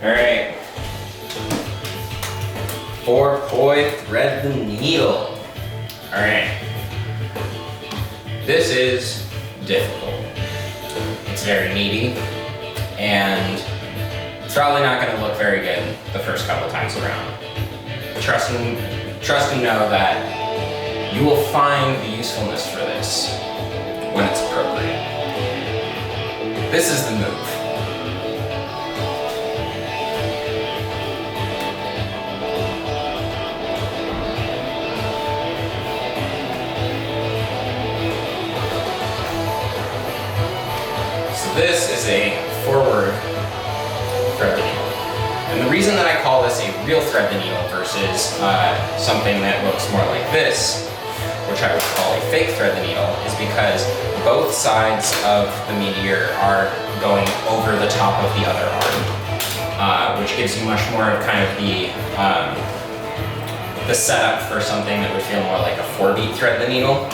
All right. 4-poi thread the needle. All right. This is difficult. It's very needy, and it's probably not going to look very good the first couple of times around. Trust and know that you will find the usefulness for this when it's appropriate. This is the move. So this is a forward thread the needle. And the reason that I call this a real thread the needle versus something that looks more like this, which I would call a fake thread the needle, is because both sides of the meteor are going over the top of the other arm, which gives you much more of kind of the setup for something that would feel more like a 4-beat thread the needle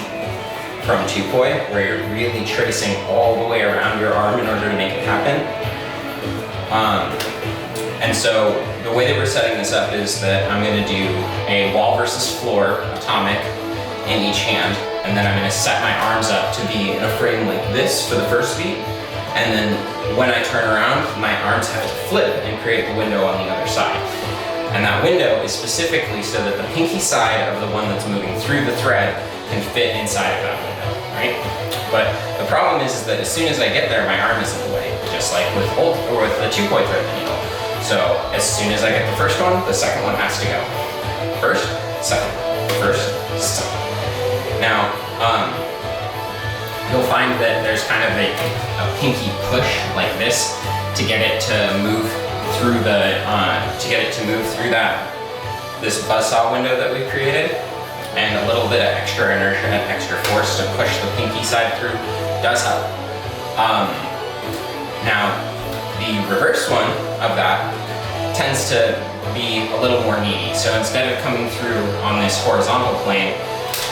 from 2-poi, where you're really tracing all the way around your arm in order to make it happen. And so the way that we're setting this up is that I'm going to do a wall versus floor atomic in each hand, and then I'm going to set my arms up to be in a frame like this for the first beat, and then when I turn around, my arms have to flip and create the window on the other side. And that window is specifically so that the pinky side of the one that's moving through the thread can fit inside of that window, right? But the problem is that as soon as I get there, my arm is in the way, just like with the 2-poi thread the needle. So as soon as I get the first one, the second one has to go. First, second, first, second. Now, you'll find that there's kind of a pinky push like this to get it to move through this buzzsaw window that we've created, and a little bit of extra inertia and extra force to push the pinky side through does help. Now, the reverse one of that tends to be a little more needy. So instead of coming through on this horizontal plane,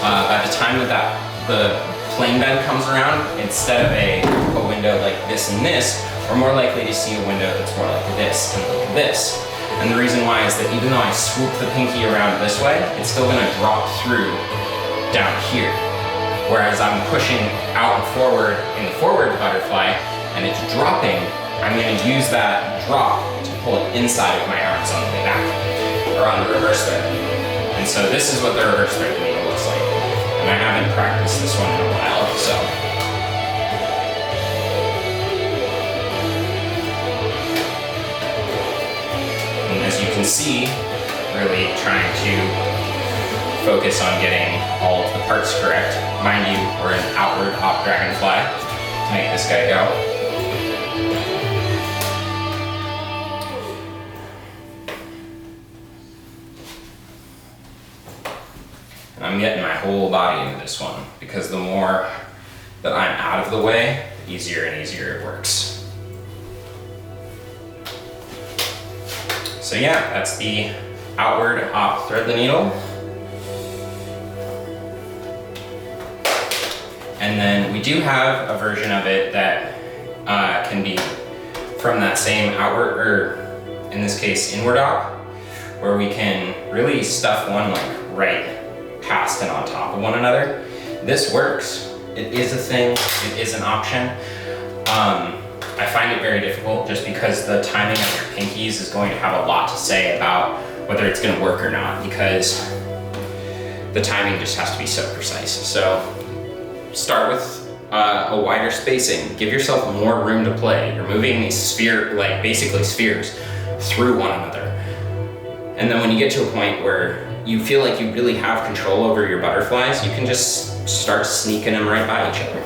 by the time that the plane bend comes around, instead of a window like this and this, we're more likely to see a window that's more like this and like this. And the reason why is that even though I swoop the pinky around this way, it's still gonna drop through down here. Whereas I'm pushing out and forward in the forward butterfly, and it's dropping, I'm gonna use that drop to pull it inside of my arms on the way back, or on the reverse thread. And so this is what the reverse thread needle looks like. And I haven't practiced this one in a while, so. And as you can see, really trying to focus on getting all of the parts correct. Mind you, we're in outward hop dragonfly to make this guy go. And I'm getting my whole body into this one, because the more that I'm out of the way, the easier and easier it works. So yeah, that's the outward hop thread the needle. And then we do have a version of it that can be from that same outward, or in this case inward hop, where we can really stuff one like right past and on top of one another. This works. It is a thing. It is an option. I find it very difficult just because the timing of your pinkies is going to have a lot to say about whether it's going to work or not, because the timing just has to be so precise. So start with a wider spacing. Give yourself more room to play. You're moving these basically spheres through one another. And then when you get to a point where you feel like you really have control over your butterflies, you can just start sneaking them right by each other.